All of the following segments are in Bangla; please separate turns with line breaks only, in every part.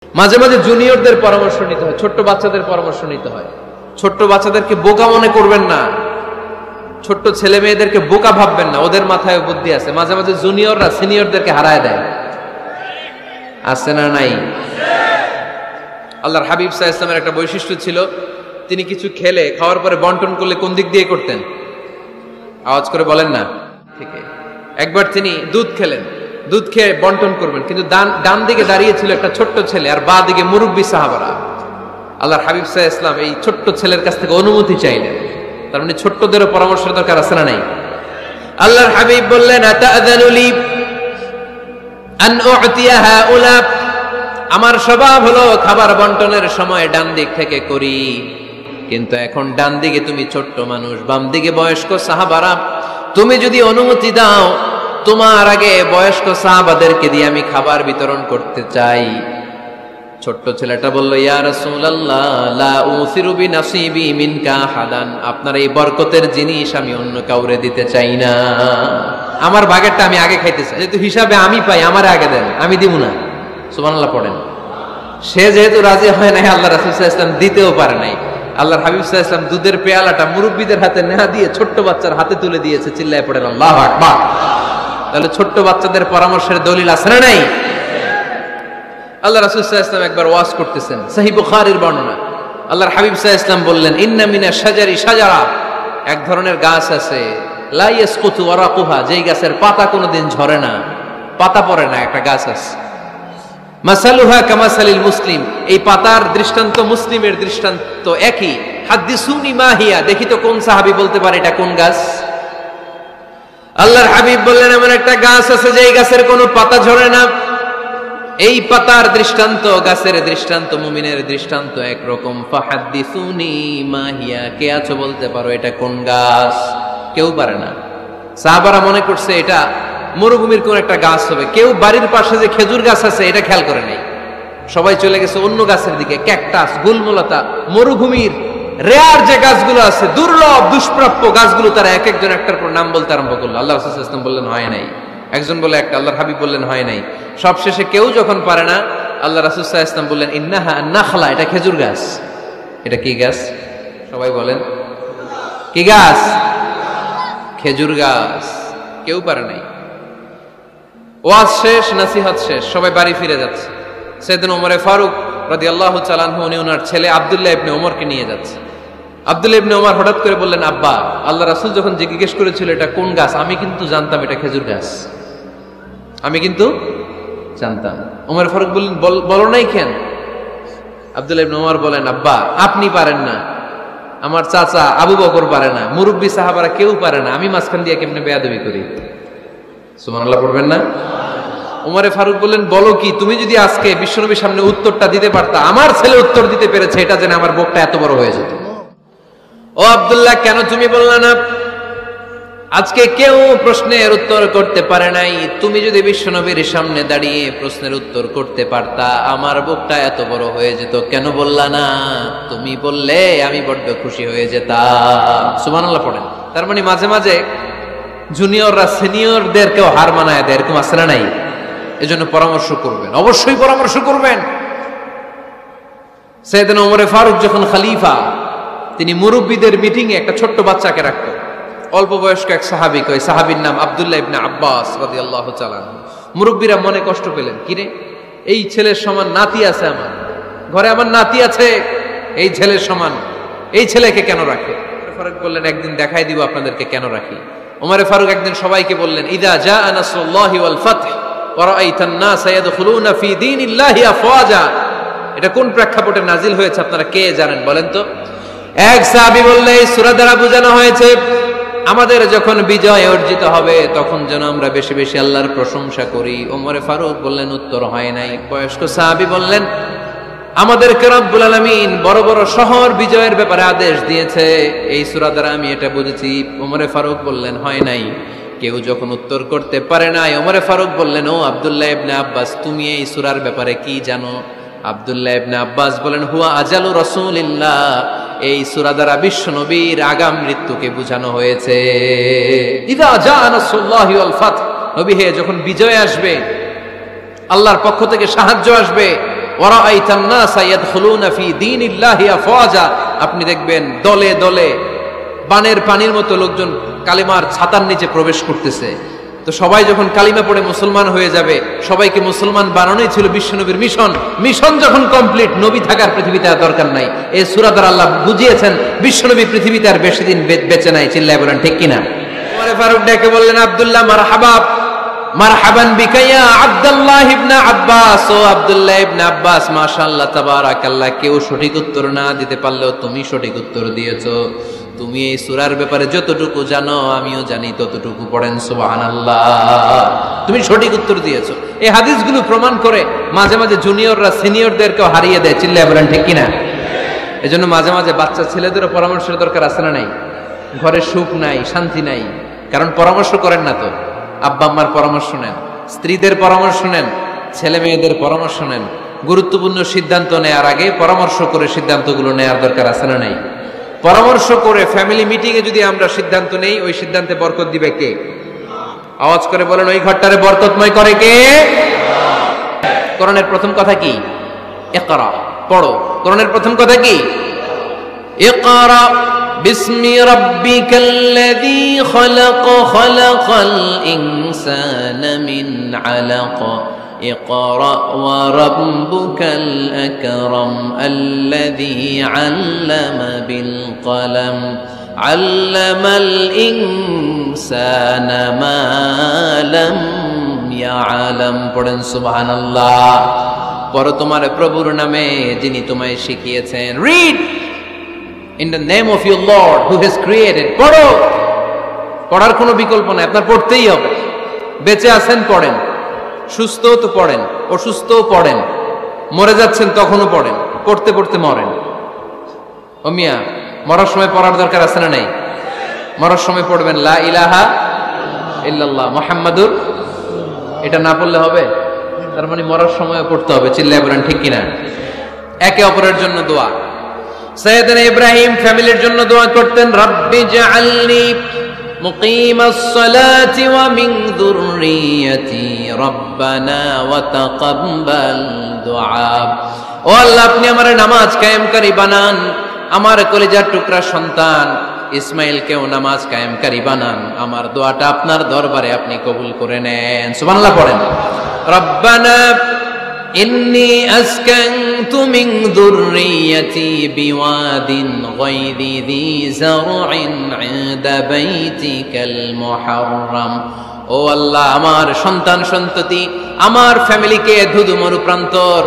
মাঝে মাঝে জুনিয়রদের পরামর্শ নিতে হয়, ছোট্ট বাচ্চাদের পরামর্শ নিতে হয়। ছোট্ট বাচ্চাদেরকে বোকা মনে করবেন না, ছোট্ট ছেলে মেয়েদেরকে বোকা ভাববেন না, ওদের মাথায় বুদ্ধি আছে। মাঝে মাঝে জুনিয়ররা সিনিয়রদেরকে হারায় দেয়, আছে না নাই? আল্লাহর হাবিব সাল্লাল্লাহু আলাইহি ওয়াসাল্লামের একটা বৈশিষ্ট্য ছিল, তিনি কিছু খেলে খাওয়ার পরে বন্টন করলে কোন দিক দিয়ে করতেন? আওয়াজ করে বলেন না। ঠিক। একবার তিনি দুধ খেলেন, দুধ খেয়ে বন্টন করবেন, কিন্তু ডান দিকে দাঁড়িয়ে ছিল একটা ছোট্ট ছেলে আর বাঁ দিকে মুরব্বী সাহাবারা। আল্লাহর হাবিব সাল্লাল্লাহু আলাইহি ওয়াসাল্লাম এই ছোট্ট ছেলের কাছ থেকে অনুমতি চাইলেন। তার মানে ছোট্টদেরও পরামর্শ দরকার, আছে না নাই? আল্লাহর হাবিব বললেন, আতাযানু লি আন উ'তিয়া হাউলা, আমার স্বভাব হলো খাবার বন্টনের সময় ডান দিক থেকে করি, কিন্তু এখন ডান দিকে তুমি ছোট্ট মানুষ, বাম দিকে বয়স্ক সাহাবারা, তুমি যদি অনুমতি দাও তোমার আগে বয়স্ক সাহাবাদেরকে দিয়ে আমি খাবার বিতরণ করতে চাই। ছোট্ট ছেলেটা বলল, ইয়া রাসূলুল্লাহ লা উসিরু বিনাসিবি মিনকা আহাদান, আপনার এই বরকতের জিনিস আমি অন্য কাউরে দিতে চাই না, আমার ভাগেরটা আমি আগে খাইতে চাই, যেহেতু হিসাবে আমি পাই আমারে আগে দেন, আমি দিব না। সুবহানাল্লাহ পড়েন। সে যেহেতু রাজি হয় নাই, আল্লাহ রাসূল সাল্লাল্লাহু আলাইহি ওয়াসাল্লাম দিতেও পারে নাই। আল্লাহর হাবিব সাল্লাল্লাহু আলাইহি ওয়াসাল্লাম দুধের পেয়ালাটা মুরব্বিদের হাতে না দিয়ে ছোট্ট বাচ্চার হাতে তুলে দিয়েছে। চিল্লায় পড়েন আল্লাহু আকবার। তাহলে ছোট্ট বাচ্চাদের পরামর্শের দলিল আছে না নাই? আল্লাহ রাসূল সাল্লাল্লাহু আলাইহি ওয়াসাল্লাম একবার ওয়াজ করতেছেন, সহিহ বুখারীর বর্ণনা। আল্লাহর হাবিব সাল্লাল্লাহু আলাইহি ওয়াসাল্লাম বললেন, ইন্না মিনা শাজারি শাজারা, এক ধরনের গাছ আছে, লা ইয়াসকুতু ওয়ারাকুহা, যেই গাছের পাতা কোনোদিন ঝরে না, পাতা পড়ে না, একটা গাছ আছে। মাসালুহা কামাসালিল মুসলিম, এই পাতার দৃষ্টান্ত মুসলিমের দৃষ্টান্ত একই। হাদিসুনি মা হিয়া, দেখি তো কোন সাহাবী বলতে পারে এটা কোন গাছ? আল্লাহর হাবিব বললেন, এমন একটা গাছ আছে যে এই গাছের কোনো পাতা ঝরে না। এই পাতার দৃষ্টান্ত, গাছের দৃষ্টান্ত, মুমিনের দৃষ্টান্ত একরকম। ফাহাদিসুনি মা হিয়া, কে আছো বলতে পারো এটা কোন গাছ? কেউ পারে না। সাহাবারা মনে করছে এটা মরুভূমির কোন একটা গাছ হবে। কেউ বাড়ির পাশে যে খেজুর গাছ আছে এটা খেয়াল করে নাই, সবাই চলে গেছে অন্য গাছের দিকে। ক্যাকটাস, গুলমলতা, মরুভূমির রেয়ার যে গাছগুলো আছে, দুর্লভ দুষ্প্রাপ্য গাছগুলো, তারা এক একজন একটার পর নাম বলতে আরম্ভ করলো। আল্লাহ রাসূল সাল্লাল্লাহু আলাইহি ওয়াসাল্লাম বললেন হয় নাই, একজন বলে একটা, আল্লাহর হাবিব বললেন হয় নাই। সবশেষে কেউ যখন পারে না, আল্লাহ রাসূল সাল্লাল্লাহু আলাইহি ওয়াসাল্লাম বললেন, ইন্নাহা নাখলা, এটা খেজুর গাছ। এটা কি গাছ? সবাই বলেন কি গাছ? খেজুর গাছ। কেউ পারে নাই। ওয়াজ শেষ, নসিহত শেষ, সবাই বাড়ি ফিরে যাচ্ছে। সাইয়েদনা ওমর ফারুক রাদিয়াল্লাহু তাআলা আনহু উনি ওনার ছেলে আব্দুল্লাহ ইবনে ওমরকে নিয়ে যাচ্ছে। আব্দুল্লাহ ইবনে ওমর হঠাৎ করে বললেন, আব্বা, আল্লাহ রাসূল যখন জিজ্ঞেস করেছিল এটা কোন গাছ, আমি কিন্তু জানতাম এটা খেজুর গাছ, আমি কিন্তু জানতাম। ওমর ফারুক বললেন, বলো নাই কেন? আব্দুল্লাহ ইবনে ওমর বলেন, আব্বা আপনি পারেন না, আমার চাচা আবু বকর পারে না, মুরব্বী সাহাবারা কেউ পারে না, আমি মাঝখান দিয়ে কেমনে বেয়াদবি করি? সুবহানাল্লাহ পড়বেন না? ওমর ফারুক বললেন, বলো কি, তুমি যদি আজকে বিশ্বনবীর সামনে উত্তরটা দিতে পারতা, আমার ছেলে উত্তর দিতে পেরেছে এটা জেনে আমার বুকটা এত বড় হয়ে যেত। ও আব্দুল্লাহ, কেন তুমি বললা না? আজকে কেউ প্রশ্নের উত্তর করতে পারে নাই, তুমি যদি বিশ্বনবীর সামনে দাঁড়িয়ে প্রশ্নের উত্তর করতে পারতা, আমার বুকটা এত বড় হয়ে যেত। কেন বললা না? তুমি বললে আমি বড্ড খুশি হয়ে যেতাম। সুবহানাল্লাহ পড়েন। তার মানে মাঝে মাঝে জুনিয়ররা সিনিয়রদেরকেও হার মানায় দেয়, এরকম আছে না নাই? এজন্য পরামর্শ করবেন, অবশ্যই পরামর্শ করবেন। সাইয়েদনা ওমর ফারুক যখন খলিফা, তিনি মুরব্বীদের মিটিং এ একটা ছোট্ট বাচ্চাকে রাখতেন, অল্প বয়স্ক এক সাহাবী, ওই সাহাবীর নাম আব্দুল্লাহ ইবনে আব্বাস রাদিয়াল্লাহু তাআলা। মুরব্বীরা মনে কষ্ট পেলেন, কিরে এই ছেলের সমান নাতি আছে আমার ঘরে, আমার নাতি আছে এই ছেলের সমান, এই ছেলেকে কেন রাখে? ফারুক বললেন, একদিন দেখাই দিব আপনাদেরকে কেন রাখি। ওমর ফারুক একদিন সবাইকে বললেন, ইযা জাআ নাসরুল্লাহি ওয়াল ফাতহ ওয়া রাআইতান নাস ইয়াদখুলুনা ফি দীনিল্লাহি আফওয়াজা, এটা কোন প্রেক্ষাপটে নাজিল হয়েছে আপনারা কে জানেন বলেন তো? এক সাহাবী বললেন, এই সূরা দ্বারা বোঝানো হয়েছে আমাদের যখন বিজয় অর্জিত হবে তখন যেন আমরা বেশি বেশি আল্লাহর প্রশংসা করি। ওমর ফারুক বললেন, উত্তর হয় নাই। বয়স্ক সাহাবী বললেন, আমাদেরকে রব্বুল আলামিন বড় বড় শহর বিজয়ের ব্যাপারে আদেশ দিয়েছে, এই সূরা দ্বারা আমি এটা বুঝেছি। ওমর ফারুক বললেন, হয় নাই। কেউ যখন উত্তর করতে পারে নাই, ওমর ফারুক বললেন, ও আব্দুল্লাহ ইবনে আব্বাস, তুমি এই সূরার ব্যাপারে কি জানো? আব্দুল্লাহ ইবনে আব্বাস বলেন, হুয়া আজালু রাসূলিল্লাহ, এই সূরা দ্বারা বিশ্ব নবীর আগাম মৃত্যুকে বোঝানো হয়েছে। ইযা জাআ নাসরুল্লাহি ওয়াল ফাতহ, নবী হে যখন বিজয় আসবে, আল্লাহর পক্ষ থেকে সাহায্য আসবে, ওয়ারাআইতান নাসা ইয়াদখুলুনা ফি দীনিল্লাহি আফওয়াজা, আপনি দেখবেন দলে দলে বানের পানির মতো লোকজন কালিমার ছাতার নিচে প্রবেশ করতেছে। তো সবাই যখন কালিমা পড়ে মুসলমান হয়ে যাবে, সবাইকে মুসলমান বানানোই ছিল বিশ্বনবীর মিশন। মিশন যখন কমপ্লিট, নবী থাকার পৃথিবীতে আর দরকার নাই। এই সূরা দ্বারা আল্লাহ বুঝিয়েছেন বিশ্বনবী পৃথিবীতে আর বেশি দিন বেঁচে নাই। চিল্লায় বলেন ঠিক কিনা? ওমর ফারুক ডেকে বললেন, আব্দুল্লাহ মারহাবা, মারহাবান বিকা ইয়া আব্দুল্লাহ ইবনে আব্বাস। ও আব্দুল্লাহ ইবনে আব্বাস, মাশাআল্লাহ তাবারাকাল্লাহ, কেউ সঠিক উত্তর না দিতে পারলেও তুমি সঠিক উত্তর দিয়েছো। তুমি এই সূরার ব্যাপারে যতটুকু জানো আমিও জানি ততটুকু, পড়েন সুবহানাল্লাহ। তুমি সঠিক উত্তর দিয়েছো। এই হাদিসগুলো প্রমাণ করে মাঝে মাঝে জুনিয়ররা সিনিয়রদেরকেও হারিয়ে দেয়। চিল্লায় বলেন ঠিক কিনা? এজন্য মাঝে মাঝে বাচ্চা ছেলেদেরও পরামর্শের দরকার আছে না নাই? ঘরে সুখ নাই, শান্তি নাই, কারণ পরামর্শ করেন না তো। আব্বা আম্মার পরামর্শ নেন, স্ত্রীদের পরামর্শ নেন, ছেলে মেয়েদের পরামর্শ নেন। গুরুত্বপূর্ণ সিদ্ধান্ত নেওয়ার আগে পরামর্শ করে সিদ্ধান্তগুলো নেওয়ার দরকার আছে না নাই? পরামর্শ করে ফ্যামিলি মিটিং এ যদি আমরা সিদ্ধান্ত নেই, ওই সিদ্ধান্তে বরকত দিবে কে? আওয়াজ করে বলেন, ওই ঘরটারে বরকতময় করে কে? কোরআনের প্রথম কথা কি? ইকরা, পড়ো। কোরআনের প্রথম কথা কি? ইকরা বিসমি রাব্বিকাল্লাযী খালাক, খালাকাল ইনসানা মিন আলাক, اقرأ وربك الأكرم الذي علم بالقلم علم الإنسان ما لم يعلم। পড়েন সুবহানাল্লাহ। পড়ো তোমার প্রভুর নামে যিনি তোমায় শিখিয়েছেন। Read in the name of your Lord who has created. পড়ো, পড়ার কোনো বিকল্প নাই, আপনার পড়তেই হবে। বেঁচে আছেন পড়েন, সুস্থ তো পড়েন, অসুস্থও পড়েন, মরে যাচ্ছেন তখনও পড়েন, পড়তে পড়তে মরেন। ও মিয়া, মরার সময় পড়ার দরকার আছে না নাই? মরার সময় পড়বেন লা ইলাহা ইল্লাল্লাহ মুহাম্মাদুর, এটা না পড়লে হবে? তার মানে মরার সময় পড়তে হবে। চিল্লায় বলেন ঠিক কিনা? একে অপরের জন্য দোয়া। সাইয়েদনা ইব্রাহিম ফ্যামিলির জন্য দোয়া করতেন, রাব্বি জাআলনি মুকিমাস সালাতি ওয়া মিন যুররিয়াতি রব্বানা ওয়া তাকাব্বাল দুআ। ও আল্লাহ, আপনি আমারে নামাজ কায়েমকারী বানান, আমার কলিজার টুকরা সন্তান ইসমাইলকেও নামাজ কায়েমকারী বানান। আমার দোয়াটা আপনার দরবারে আপনি কবুল করে নেন। সুবহানাল্লাহ পড়েন। রব্বানা ইন্নী আসকানতু মিন যুররিয়াতি বিওয়াদিন গায়রি যী যার'ইন ইনদা বাইতিকাল মুহাররাম। ও আল্লাহ, আমার সন্তান সন্ততি, আমার ফ্যামিলিকে ধুধু মরুপ্রান্তর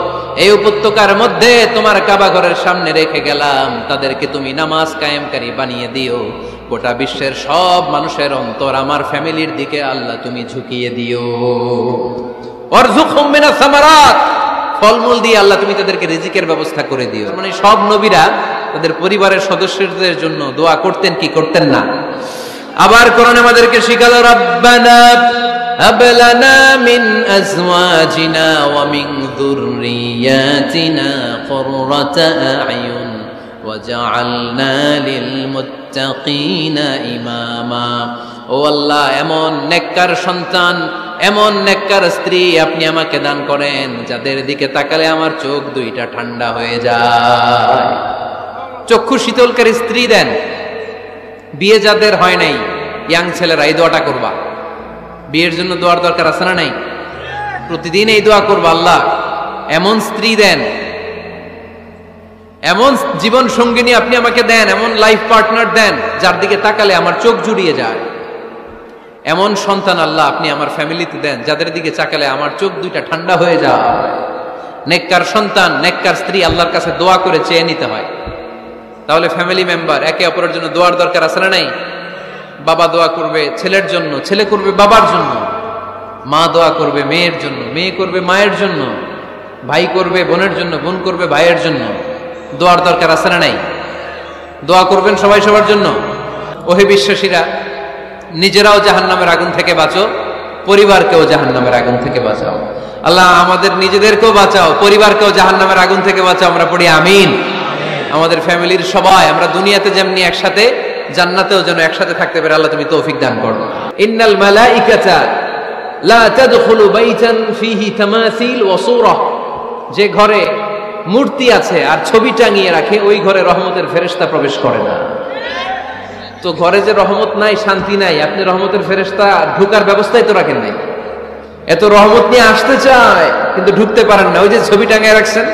এই উপত্যকার মধ্যে তোমার কাবা ঘরের সামনে রেখে গেলাম। তাদেরকে তুমি নামাজ কায়েমকারী বানিয়ে দিও। গোটা বিশ্বের সব মানুষের অন্তর আমার ফ্যামিলির দিকে আল্লাহ তুমি ঝুঁকিয়ে দিও। ওয়ারযুকহুম মিনাস সামারাত, ফলমূল দিয়ে আল্লাহ তুমি তাদেরকে রিজিকের ব্যবস্থা করে দিও। মানে সব নবীরা তাদের পরিবারের সদস্যদের জন্য দোয়া করতেন কি করতেন না? আবার কোরআন আমাদেরকে শিখালো, রব্বানা হাব লানা মিন আজওয়াজিনা ওয়া মিন যুররিয়াতিনা কুররাতা আ'য়ুন ওয়াজআলনা লিল মুত্তাকিনা ইমামা। ও আল্লাহ, এমন নেককার সন্তান, এমন নেককার স্ত্রী আপনি আমাকে দান করেন যাদের দিকে তাকালে আমার চোখ দুইটা ঠান্ডা হয়ে যায়। চক্ষু শীতলকারী স্ত্রী দেন। বিয়ে যাদের হয় নাই, ইয়াং ছেলেরা এই দোয়াটা করবা। বিয়ের জন্য দোয়ার দরকার আছে না নাই? প্রতিদিন এই দোয়া করবা, আল্লাহ এমন স্ত্রী দেন, এমন জীবন সঙ্গিনী আপনি আমাকে দেন, এমন লাইফ পার্টনার দেন যার দিকে তাকালে আমার চোখ জুড়িয়ে যায়। এমন সন্তান আল্লাহ আপনি আমার ফ্যামিলিতে দেন যাদের দিকে তাকালে আমার চোখ দুইটা ঠান্ডা হয়ে যায়। নেককার সন্তান, নেককার স্ত্রী আল্লাহর কাছে দোয়া করে চেয়ে নিতে হয়। তাহলে ফ্যামিলি মেম্বার একে অপরের জন্য দোয়ার দরকার আছে না নাই? বাবা দোয়া করবে ছেলের জন্য, ছেলে করবে বাবার জন্য, মা দোয়া করবে মেয়ের জন্য, মেয়ে করবে মায়ের জন্য, ভাই করবে বোনের জন্য, বোন করবে ভাইয়ের জন্য। দোয়ার দরকার আছে না নাই? দোয়া করবেন সবাই সবার জন্য। ওহে বিশ্বাসীরা, নিজেরাও জাহান্নামের আগুন থেকে বাঁচো, পরিবারকেও জাহান্নামের আগুন থেকে বাঁচাও। আল্লাহ আমাদের নিজেদেরকেও বাঁচাও, পরিবারকেও জাহান্নামের আগুন থেকে বাঁচাও। আমরা পড়ি আমিন। আমাদের ফ্যামিলির সবাই আমরা দুনিয়াতে যেমনি একসাথে, জান্নাতেও যেন একসাথে থাকতে পারে আল্লাহ তুমি তৌফিক দান করো। ইন্নাল মালাইকাতা লা তাদখুলু বাইতান ফীহি তামাসিল ওয়া সূরা, যে ঘরে মূর্তি আছে আর ছবি টাঙিয়ে রাখে, ওই ঘরে রহমতের ফেরেশতা প্রবেশ করে না। তো ঘরে যে রহমত নাই, শান্তি নাই, আপনি রহমতের ফেরেশতা ঢুকার ব্যবস্থাই তো রাখেন নাই। এত রহমত নিয়ে আসতে চায় কিন্তু ঢুকতে পারেন না, ওই যে ছবি টাঙিয়ে রাখছেন,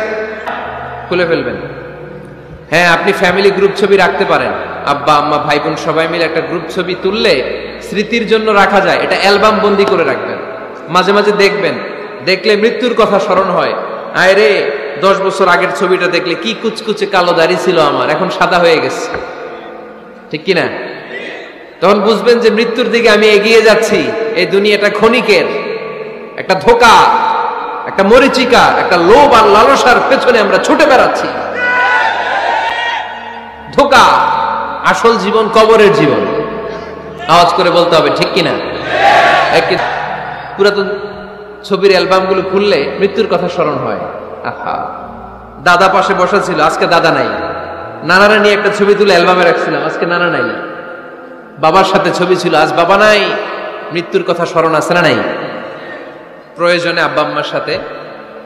খুলে ফেলবেন। হ্যাঁ, আপনি ফ্যামিলি গ্রুপ ছবি রাখতে পারেন, আব্বা আম্মা ভাই বোন সবাই মিলে একটা গ্রুপ ছবি তুললে স্মৃতির জন্য রাখা যায়, এটা অ্যালবাম বন্দি করে রাখবেন। মাঝে মাঝে দেখবেন, দেখলে মৃত্যুর কথা স্মরণ হয়, আয় রে 10 বছর আগের ছবিটা দেখলে কি কুচকুচে কালো দাড়ি ছিল আমার, এখন সাদা হয়ে গেছে, ঠিক কিনা? তখন বুঝবেন যে মৃত্যুর দিকে আমি এগিয়ে যাচ্ছি। এই দুনিয়াটা ক্ষণিকের, একটা ধোঁকা, একটা মরিচিকা, একটা লোভ আর লালসার পেছনে আমরা ছুটে বেড়াচ্ছি। ধোঁকা, আসল জীবন কবরের জীবন। আওয়াজ করে বলতে হবে, ঠিক কিনা? পুরাতন ছবির অ্যালবামগুলো খুললে মৃত্যুর কথা স্মরণ হয়। আহা, দাদা পাশে বসা ছিল, আজকে দাদা নাই। নানারা নিয়ে একটা ছবি তুলে অ্যালবামে রাখছিলাম, আজকে নানা নাই। বাবার সাথে ছবি ছিল, আজ বাবা নাই। মৃত্যুর কথা স্মরণ আছে না নাই? প্রয়োজনে আব্বা আম্মার সাথে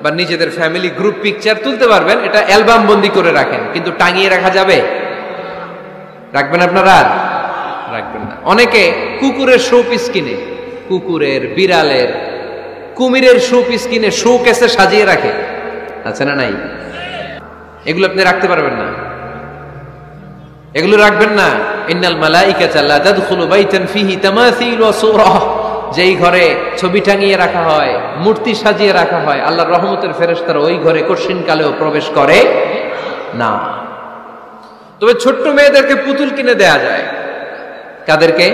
বা নিজেদের ফ্যামিলি গ্রুপ পিকচার তুলতে পারবেন, এটা অ্যালবাম বন্দি করে রাখেন, কিন্তু টাঙিয়ে রাখা যাবে? রাখবেন আপনারা? রাখবেন না। অনেকে কুকুরের শো পিস কিনে, কুকুরের, বিড়ালের, কুমিরের শো পিস কিনে শো কেসে সাজিয়ে রাখে, আছে না নাই? এগুলো আপনি রাখতে পারবেন না, এগুলো রাখবেন না। ইন্নাল মালাইকাতা লা তাদখুলু বাইতান ফিহি তামাসিল ওয়া সূরাহ, যেই ঘরে ছবি টাঙিয়ে রাখা হয়, মূর্তি সাজিয়ে রাখা হয়, আল্লাহর রহমতের ফেরেশতারা ওই ঘরে কশিন কালেও প্রবেশ করে না। তবে ছোট্ট মেয়েদেরকে পুতুল কিনে দেয়া যায়। কাদেরকে?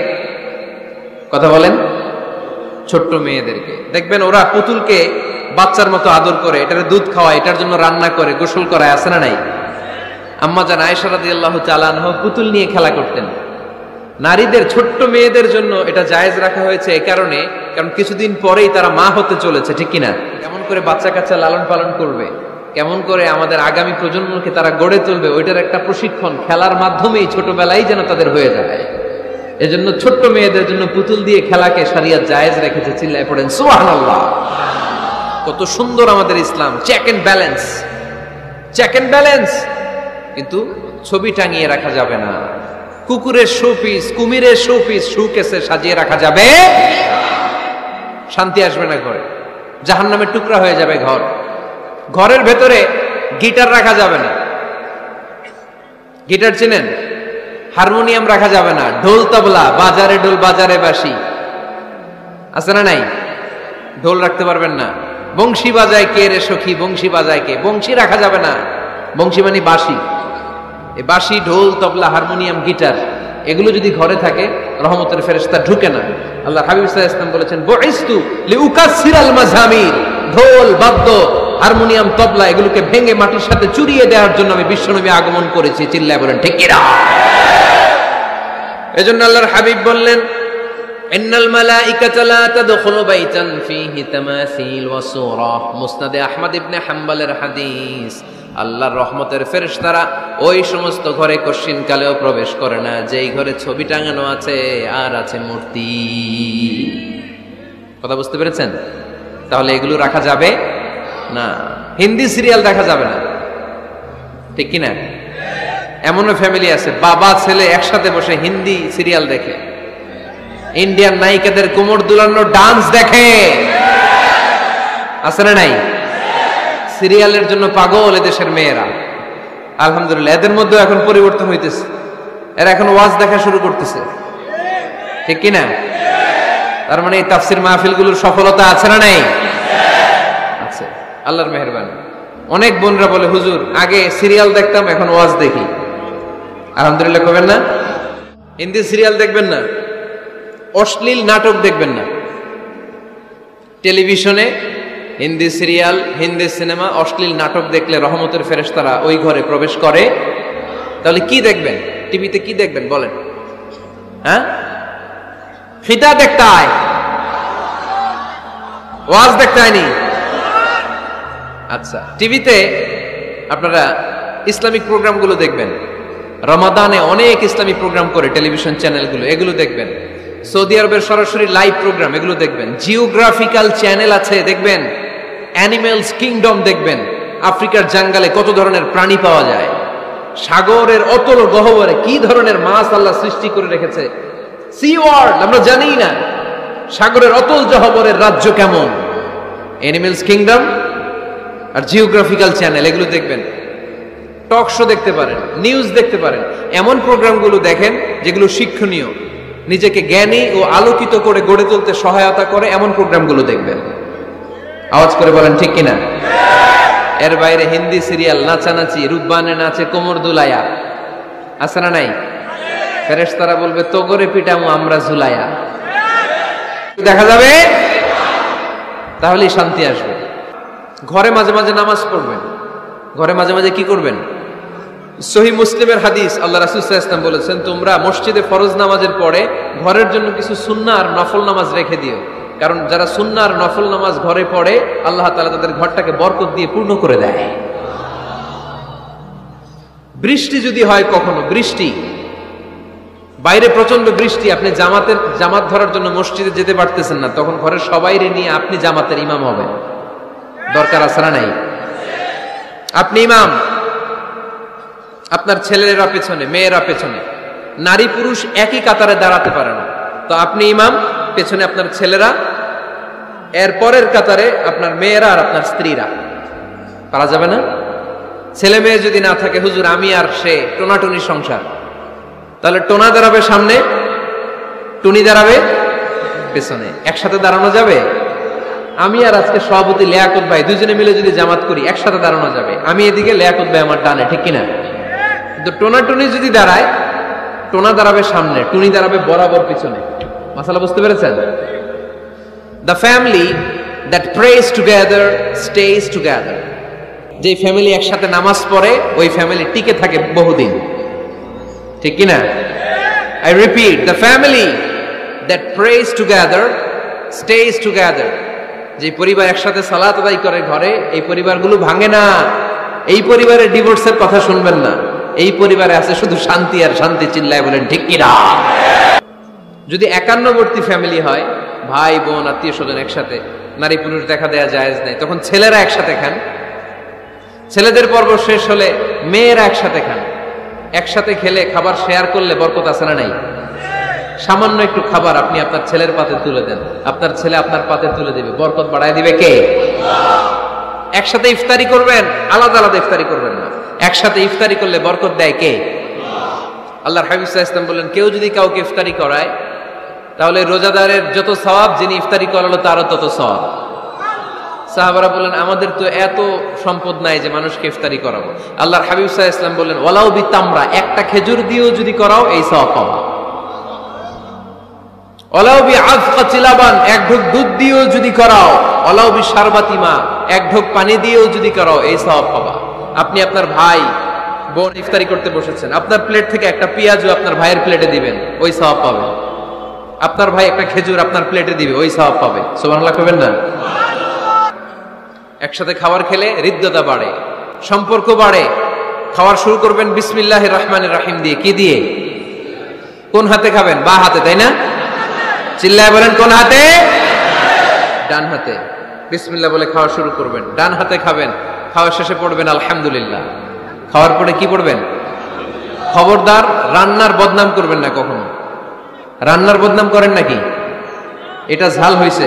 কথা বলেন। ছোট্ট মেয়েদেরকে দেখবেন, ওরা পুতুলকে বাচ্চার মতো আদর করে, এটার দুধ খাওয়ায়, এটার জন্য রান্না করে, গোসল করায়, আছে না নাই? আম্মা জান আয়েশা রাদিয়াল্লাহু তাআলা আনহা পুতুল নিয়ে খেলা করতেন। নারীদের, ছোট্ট মেয়েদের জন্য এটা জায়েজ রাখা হয়েছে এই কারণে, কারণ কিছুদিন পরেই তারা মা হতে চলেছে, ঠিক কিনা? কেমন করে বাচ্চা কাচ্চা লালন পালন করবে, কেমন করে আমাদের আগামী প্রজন্মকে তারা গড়ে তুলবে, ওইটার একটা প্রশিক্ষণ খেলার মাধ্যমেই ছোটবেলায় যেন তাদের হয়ে যায়। এজন্য ছোট্ট মেয়েদের জন্য পুতুল দিয়ে খেলাকে শরিয়ত জায়েজ রেখেছে। চিল্লায় পড়েন সুবহানাল্লাহ। কত সুন্দর আমাদের ইসলাম, check and balance, check and balance. কিন্তু ছবি টাঙিয়ে রাখা যাবে না। কুকুরের শোপিস, কুমিরের শোপিস শোকেসে সাজিয়ে রাখা যাবে, শান্তি আসবে না ঘরে, জাহান্নামের টুকরা হয়ে যাবে ঘর। ঘরের ভেতরে গিটার রাখা যাবে না। গিটার চেনেন? হারমোনিয়াম রাখা যাবে না। ঢোল তবলা, বাজারে ঢোল বাজারে বাঁশি, আছে না নাই? ঢোল রাখতে পারবেন না। বংশী বাজায় কে রে সখী, বংশী বাজায় কে, বংশী রাখা যাবে না। বংশী মানে বাঁশি। এই বাঁশি, ঢোল, তবলা, হারমোনিয়াম, গিটার, এগুলো যদি ঘরে থাকে রহমতের ফেরেশতা ঢুকে না। আল্লাহ হাবিব সাল্লাল্লাহু আলাইহি ওয়াসাল্লাম বলেছেন, বুইস্তু লিউকাসসিরাল মাযামির, ঢোল, বাদ্য, হারমোনিয়াম, তবলা এগুলোকে ভেঙে মাটির সাথে চুরিয়ে দেওয়ার জন্য আমি বিশ্বনবী আগমন করেছি। চিল্লায় বলেন ঠিক কিনা? এজন্য আল্লাহর হাবিব বললেন, ইন্নাল মালাইকাতা লা তাদখুলু বাইতান ফীহি তামাসিল ওয়া সূরাহ। মুসনাদে আহমদ ইবনে হাম্বলের হাদিস। আল্লাহর রহমতের ফেরেশতারা ওই সমস্ত ঘরে কশিন কালেও প্রবেশ করে না যেই ঘরে ছবি টাঙানো আছে আর আছে মূর্তি। কথা বুঝতে পেরেছেন? তাহলে এগুলো রাখা যাবে না। হিন্দি সিরিয়াল দেখা যাবে না, ঠিক কিনা? এমনও ফ্যামিলি আছে, বাবা ছেলে একসাথে বসে হিন্দি সিরিয়াল দেখে, ইন্ডিয়ান নায়িকাদের কোমর দুলানো ডান্স দেখে, আছে না নাই? সিরিয়ালের জন্য পাগল এদেশের মেয়েরা। আলহামদুলিল্লাহ, এদের মধ্যে এখন পরিবর্তন হইতেছে। এরা এখন ওয়াজ দেখা শুরু করতেছে, ঠিক কিনা? তার মানে এই তাফসির মাহফিলগুলোর সফলতা আছে না নাই? আছে, আল্লাহর মেহেরবানি। অনেক বোনরা বলে, হুজুর আগে সিরিয়াল দেখতাম, এখন ওয়াজ দেখি। আলহামদুলিল্লাহ করবেন না? হিন্দি সিরিয়াল দেখবেন না, অশ্লীল নাটক দেখবেন না। টেলিভিশনে হিন্দি সিরিয়াল, হিন্দি সিনেমা, অশ্লীল নাটক দেখলে রহমতের ফেরেশতারা ওই ঘরে প্রবেশ করে। তাহলে কি দেখবেন? টিভিতে কি দেখবেন বলেন? হ্যাঁ, ফিতা দেখতে হয়, ওয়াজ দেখতে হয়নি। আচ্ছা, টিভিতে আপনারা ইসলামিক প্রোগ্রামগুলো দেখবেন। রমাদানে অনেক ইসলামিক প্রোগ্রাম করে টেলিভিশন চ্যানেলগুলো, এগুলো দেখবেন। সৌদি আরবের সরাসরি লাইভ প্রোগ্রাম, এগুলো দেখবেন। জিওগ্রাফিক্যাল চ্যানেল আছে, দেখবেন। অ্যানিমেলস কিংডম দেখবেন। আফ্রিকার জঙ্গলে কত ধরনের প্রাণী পাওয়া যায়, সাগরের অতল গহ্বরে কি ধরনের মাছ আল্লাহ সৃষ্টি করে রেখেছে, সি ওয়ার্ল্ড আমরা জানি না, সাগরের অতল গহ্বরের রাজ্য কেমন। অ্যানিমেলস কিংডম আর জিওগ্রাফিক্যাল চ্যানেল এগুলো দেখবেন, টক শো দেখতে পারেন, নিউজ দেখতে পারেন, এমন প্রোগ্রামগুলো দেখেন যেগুলো শিক্ষণীয়, নিজেকে জ্ঞানী ও আলোকিত করে গড়ে তুলতে সহায়তা করে, এমন প্রোগ্রামগুলো দেখবেন। আওয়াজ করে বলেন ঠিক কিনা? এর বাইরে হিন্দি সিরিয়াল, নাচানাচি, রূপবানে নাচে কোমর দুলায়া, আছে না নাই? ফেরেশতারা বলবে তো করে পিটামু আমরা ঝুলায়া, দেখা যাবে, তাহলেই শান্তি আসবে। ঘরে মাঝে মাঝে নামাজ পড়বেন, ঘরে মাঝে মাঝে কি করবেন? সহিহ মুসলিমের হাদিস, আল্লাহ রাসূল সাল্লাল্লাহু আলাইহি ওয়াসাল্লাম বলেছেন, তোমরা মসজিদে ফরজ নামাজের পরে ঘরের জন্য কিছু সুন্নাহ আর নফল নামাজ রেখে দিও, কারণ যারা সুন্নাহ আর নফল নামাজ ঘরে পড়ে আল্লাহ তাআলা তাদের ঘরটাকে বরকত দিয়ে পূর্ণ করে দেয়। বৃষ্টি যদি হয়, কখনো বৃষ্টি, বাইরে প্রচন্ড বৃষ্টি, আপনি জামাত ধরার জন্য মসজিদে যেতে পারতেছেন না, তখন ঘরের সবাইরে নিয়ে আপনি জামাতের ইমাম হবেন, দরকার আছে না নাই? আপনি ইমাম, আপনার ছেলেরা পেছনে, মেয়েরা পেছনে, নারী পুরুষ একই কাতারে দাঁড়াতে পারে না, তো আপনি ইমাম, পেছনে আপনার ছেলেরা, এর পরের কাতারে আপনার মেয়েরা আর আপনার স্ত্রীরা। পারা যাবে না? ছেলে মেয়ে যদি না থাকে, হুজুর আমি আর সে টোনাটুনি সংসার, তাহলে টোনা দাঁড়াবে সামনে, টুনি দাঁড়াবে পেছনে, একসাথে দাঁড়ানো যাবে? আমি আর আজকে সভাপতি লিয়াকত ভাই দুজনে মিলে যদি জামাত করি একসাথে দাঁড়ানো যাবে, আমি এদিকে, লিয়াকত ভাই আমার ডানে, ঠিক কিনা? কিন্তু টোনা টুনি যদি দাঁড়ায়, টোনা দাঁড়াবে সামনে, টুনি দাঁড়াবে বরাবর পিছনে। মাসালা বুঝতে পেরেছেন? The family that prays together stays together. যে ফ্যামিলি একসাথে নামাজ পড়ে ওই ফ্যামিলি টিকে থাকে বহুদিন, ঠিক কিনা? I repeat, the family that prays together stays together. যে পরিবার একসাথে সালাত আদায় করে ঘরে, এই পরিবারগুলো ভাঙে না। এই পরিবারে ডিভোর্সের কথা শুনবেন না, এই পরিবারে আছে শুধু শান্তি আর শান্তি। চিল্লায় বলেন ঠিক কিনা? যদি একান্নবর্তী ফ্যামিলি হয়, ভাই বোন আত্মীয় স্বজন একসাথে, নারী পুরুষ দেখা দেয়া জায়েজ নেই, তখন ছেলেরা একসাথে খান, ছেলেদের পর্ব শেষ হলে মেয়েরা একসাথে খান। একসাথে খেলে খাবার শেয়ার করলে বরকত আছে না নাই? সামান্য একটু খাবার আপনি আপনার ছেলের পাতে তুলে দেন, আপনার ছেলে আপনার পাতে তুলে দিবে, বরকত বাড়ায় দিবে কে? একসাথে ইফতারি করবেন, আলাদা আলাদা ইফতারি করবেন না, একসাথে ইফতারি করলে বরকত দেয় কে? আল্লাহর হাবিব সাল্লাল্লাহু আলাইহি ওয়াসাল্লাম বলেন, কেউ যদি কাউকে ইফতারি করায় তাহলে রোজাদারের যত সওয়াব, যিনি ইফতারি করালো তারও তত সওয়াব। সাহাবারা বলেন, আমাদের তো এত সম্পদ নাই যে মানুষকে ইফতারি করাবো। আল্লাহর হাবিব সাল্লাল্লাহু আলাইহি ওয়াসাল্লাম বলেন, ওয়ালাউ বিতামরা, একটা খেজুর দিয়েও যদি করাও এই সওয়াব পাবা। ওয়ালাউ বিআযকাতি লাবান, এক ঢোক দুধ দিয়েও যদি করাও, ওয়ালাউ বিশারবাতি মা, এক ঢোক পানি দিয়েও যদি করাও এই সওয়াব পাবা। আপনি আপনার ভাই বোন ইফতারি করতে বসেছেন, আপনার প্লেট থেকে একটা পেঁয়াজও আপনার ভাইয়ের প্লেটে দিবেন, ওই সওয়াব পাবে। আপনার ভাই একটা খেজুর আপনার প্লেটে দিবে, ওই সওয়াব পাবে। সুবহানাল্লাহ কইবেন না? একসাথে খাবার খেলে হৃদ্যতা বাড়ে, সম্পর্ক বাড়ে। খাবার শুরু করবেন বিসমিল্লাহির রহমানির রহিম দিয়ে। কি দিয়ে? কোন হাতে খাবেন? বা হাতে, তাই না? চিল্লায় বলেন কোন হাতে? ডান হাতে। বিসমিল্লাহ বলে খাওয়া শুরু করবেন, ডান হাতে খাবেন, খাওয়া শেষে পড়বেন আলহামদুলিল্লাহ। খাওয়ার পরে কি পড়বেন? খবরদার রান্নার বদনাম করবেন না কখনো। রান্নার বদনাম করেন নাকি? এটা ঝাল হয়েছে,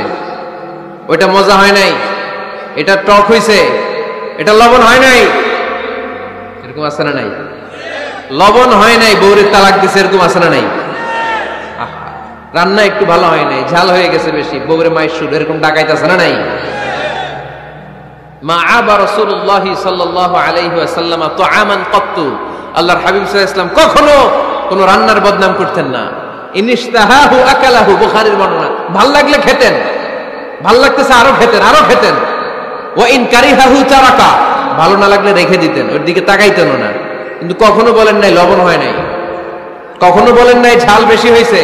ওইটা মজা হয় নাই, এটা টক হয়েছে, এটা লবণ হয় নাই, এরকম আছে না নাই? লবণ হয় নাই, বউরের তালাক দিছে, এরকম আছে না নাই? রান্না একটু ভালো হয় নাই, ঝাল হয়ে গেছে বেশি, বউরে মাইশুর, এরকম ডাকাইতে আছে না নাই? মা আবা রাসূলুল্লাহি সাল্লাল্লাহু আলাইহি ওয়াসাল্লাম তুআমান ক্বাত্তু, আল্লাহর হাবিব সাল্লাল্লাহু আলাইহি ওয়াসাল্লাম কখনো কোন রান্নার বদনাম করতেন না। ইনিশতাহাহু আকালাহু, বুখারীর বর্ণনা। ভাল লাগলে খেতেন, ভাল লাগতেছে আরো খেতেন, আরো খেতেন। ওয়া ইন কারিহাহু তারাকা, ভালো না লাগলে রেখে দিতেন, ওর দিকে তাকাইতেন না। কিন্তু কখনো বলেন নাই লবণ হয় নাই, কখনো বলেন নাই ঝাল বেশি হয়েছে,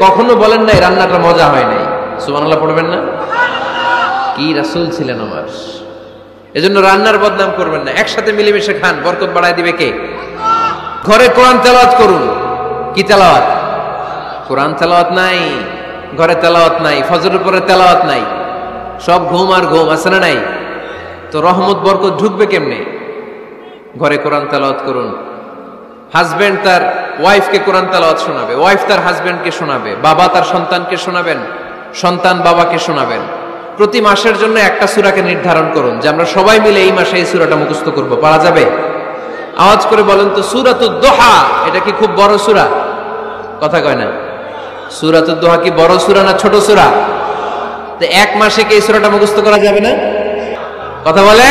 কখনো বলেন নাই রান্নাটা মজা হয় নাই। সুবহানাল্লাহ পড়বেন না? কি রাসূল ছিলেন আমার। এজন্য রান্নার বদনাম করবেন না, একসাথে মিলেমিশে খান, বরকত বাড়ায় দিবে কে? ঘরে কোরআন তেলাওয়াত করুন। কি তেলাওয়াত? কোরআন তেলাওয়াত নাই, ঘরে তেলাওয়াত নাই, ফজরের পরে তেলাওয়াত নাই, সব ঘুম আর ঘুম, আছে না নাই? তো রহমত বরকত ঢুকবে কেমনে? ঘরে কোরআন তেলাওয়াত করুন। হাজবেন্ড তার ওয়াইফকে কোরআন তেলাওয়াত শোনাবে, ওয়াইফ তার হাজবেন্ডকে শোনাবে, বাবা তার সন্তানকে শোনাবেন, সন্তান বাবাকে শোনাবেন। প্রতি মাসের জন্য একটা সূরাকে নির্ধারণ করুন যে আমরা সবাই মিলে এই মাসে এই সূরাটা মুখস্থ করব। পারা যাবে? আওয়াজ করে বলেন তো, সূরাতুদ দোহা এটা কি খুব বড় সূরা? কথা কয় না। সূরাতুদ দোহা কি বড় সূরা না ছোট সূরা? তো এক মাসে কি এই সূরাটা মুখস্থ করা যাবে না? কথা বলে।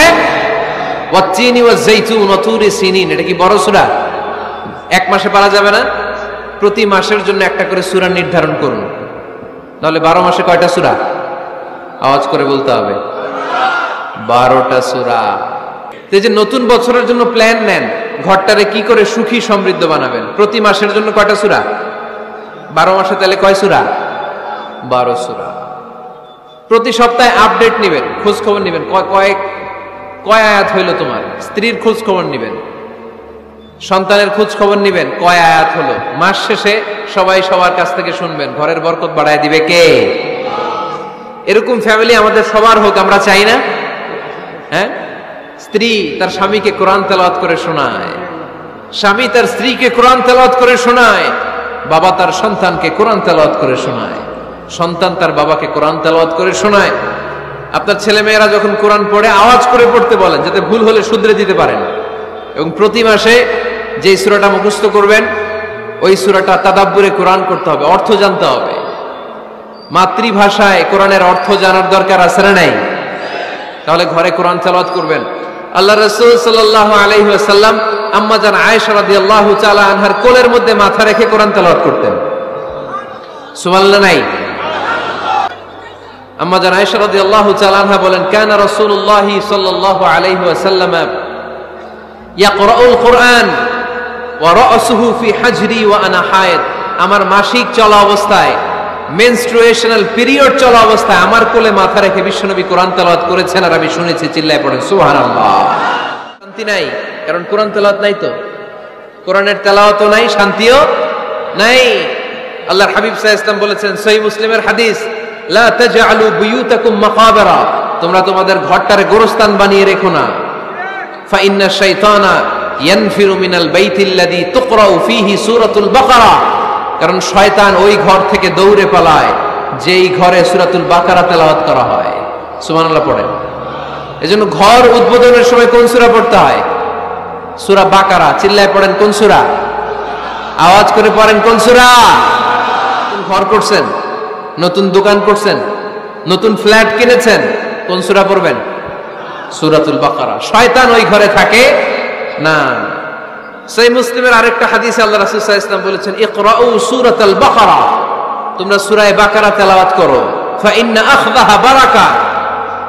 ওয়াত্তিনি ওয়াজ-যাইতুন ওয়া তুরি সিনিন, এটা কি বড় সূরা? এক মাসে পারা যাবে না? প্রতি মাসের জন্য একটা করে সূরা নির্ধারণ করুন। তাহলে 12 মাসে কয়টা সূরা? আওয়াজ করে বলতে হবে, 12টা সূরা। এই যে নতুন বছরের জন্য প্ল্যান নেন, ঘরটারে কি করে সুখী সমৃদ্ধ বানাবেন। প্রতি মাসের জন্য কয়টা সূরা? 12 মাসে তাহলে কয় সূরা? 12 সূরা। প্রতি সপ্তাহে আপডেট নেবেন, খোঁজ খবর নেবেন, কয় আয়াত হইল তোমার। স্ত্রীর খোঁজ খবর নেবেন, সন্তানের খোঁজ খবর নেবেন, কয় আয়াত হলো। মাস শেষে সবাই সবার কাছ থেকে শুনবেন, ঘরের বরকত বাড়ায় দিবে কে? এরকম ফ্যামিলি আমাদের সবার হোক, আমরা চাই না? হ্যাঁ, স্ত্রী তার স্বামীকে কোরআন তেলাওয়াত করে শোনায়, স্বামী তার স্ত্রীকে কোরআন তেলাওয়াত করে শোনায়, বাবা তার সন্তানকে কোরআন তেলাওয়াত করে শোনায়, সন্তান তার বাবাকে কোরআন তেলাওয়াত করে শোনায়। আপনার ছেলে মেয়েরা যখন কোরআন পড়ে আওয়াজ করে পড়তে বলেন, যাতে ভুল হলে শুধরে দিতে পারেন। এবং প্রতি মাসে যে সূরাটা মুখস্থ করবেন ওই সূরাটা তাদাব্বুরে কোরআন করতে হবে, অর্থ জানতে হবে। মাতৃভাষায় কোরআনের অর্থ জানার দরকার আছে না নাই? তাহলে ঘরে কোরআন তেলাওয়াত করবেন। আল্লাহ রাসূল সাল্লাল্লাহু আলাইহি ওয়াসাল্লাম আম্মা জান আয়েশা রাদিয়াল্লাহু তাআলা আনহার কোলের মধ্যে মাথা রেখে কোরআন তেলাওয়াত করতেন। সুবহানাল্লাহ নাই? আম্মা জান আয়েশা রাদিয়াল্লাহু তাআলা আনহা বলেন, কানা রাসূলুল্লাহ সাল্লাল্লাহু আলাইহি ওয়াসাল্লাম ইয়াকরাউল কুরআন ওয়া রাসুহু ফি হাজরি ওয়া আনা হায়েদ। আমার মাসিক চলা অবস্থায়, মেনস্ট্রুয়েশনাল পিরিয়ড চলা অবস্থায় আমার কোলে মাথা রেখে বিশ্বনবী কোরআন তেলাওয়াত করেছেন, আর আমি শুনেছি। চিল্লায় পড়েন সুবহানাল্লাহ। শান্তি নাই, কারণ কোরআন তেলাওয়াত নাই। তো কোরআনের তেলাওয়াতও নাই, শান্তিও নাই। আল্লাহর হাবিব সাল্লাল্লাহু আলাইহি ওয়াসাল্লাম বলেছেন, সহিহ মুসলিমের হাদিস, লা তাজআলু বুয়ুতাকুম মাকাবিরা, তোমরা তোমাদের ঘরটারে গোরস্থান বানিয়ে রেখো না। ফা ইন্না শাইতানা ইয়ানফিরু মিনাল বাইতিল্লাযী তুকরাউ ফীহি সূরাতুল বাকারা, কারণ শয়তান ওই ঘর থেকে দৌড়ে পালায় যেই ঘরে সূরাতুল বাকারা তেলাওয়াত করা হয়। সুবহানাল্লাহ পড়েন। এজন্য ঘর উদ্বোধনের সময় কোন সূরা পড়তে হয়? সূরা বাকারা। চিল্লায় পড়েন কোন সূরা? আওয়াজ করে পড়েন কোন সূরা? ঘর করছেন, নতুন দোকান করছেন, নতুন ফ্ল্যাট কিনেছেন, কোন সূরা পড়বেন? সূরাতুল বাকারা। শয়তান ওই ঘরে থাকে না। সহিহ মুসলিমের আরেকটা হাদিসে আল্লাহ রাসূল সাল্লাল্লাহু আলাইহি ওয়াসাল্লাম বলেছেন, ইকরাউ সূরাতাল বাকারা, তোমরা সূরা বাকারা তেলাওয়াত করো। ফা ইন্না আখযাহা বারাকা,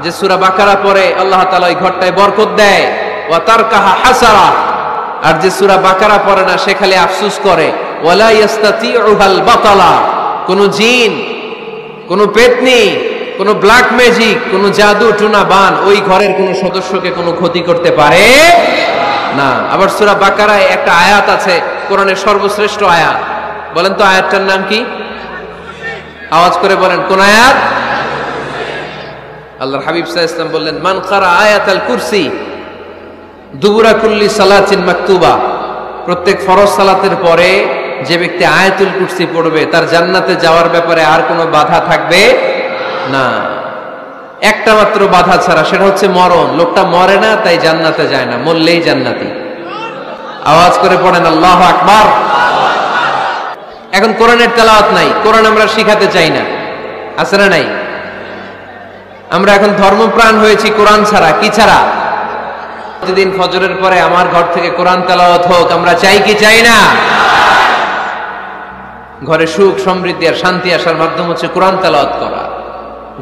যে সূরা বাকারা পড়ে আল্লাহ তাআলা ওই ঘরটায় বরকত দেয়। ওয়া তারকাহা হাসারা, আর যে সূরা বাকারা পড়ে না সে খালি আফসোস করে। ওয়ালা ইস্তাতিউহাল বাতালা, কোন জিন, কোন পেতনি, কোন ব্ল্যাক ম্যাজিক, কোন জাদু টুনা বান ওই ঘরের কোন সদস্যকে কোনো ক্ষতি করতে পারে না। আবার সূরা বাকারায় একটা আয়াত আছে, কোরআনের সর্বশ্রেষ্ঠ আয়াত। বলেন তো আয়াতটার নাম কি? আওয়াজ করে বলেন কোন আয়াত? আল্লাহর হাবিব সাল্লাল্লাহু আলাইহি ওয়াসাল্লাম বললেন, মান কারা আয়াতাল কুরসি দুবুরা কুল্লি সালাতিন মাকতুবা, প্রত্যেক ফরজ সালাতের পরে যে ব্যক্তি আয়াতুল কুরসি পড়বে তার জান্নাতে যাওয়ার ব্যাপারে আর কোনো বাধা থাকবে না। একটা মাত্র বাধা ছাড়া, সেটা হচ্ছে মরণ। লোকটা মরে না তাই জান্নাতে যায় না, মরলেই জান্নাতি। আওয়াজ করে পড়েন আল্লাহু আকবার। এখন কোরআনের তেলাওয়াত নাই, কোরআন আমরা শিখাতে চাই না, আছে না নাই? আমরা এখন ধর্মপ্রাণ হয়েছি কোরআন ছাড়া। কি ছাড়া? প্রতিদিন ফজরের পরে আমার ঘর থেকে কোরআন তেলাওয়াত হোক, আমরা চাই কি চাই না? ঘরে সুখ সমৃদ্ধি আর শান্তি আসার মাধ্যম হচ্ছে কোরআন তেলাওয়াত করা।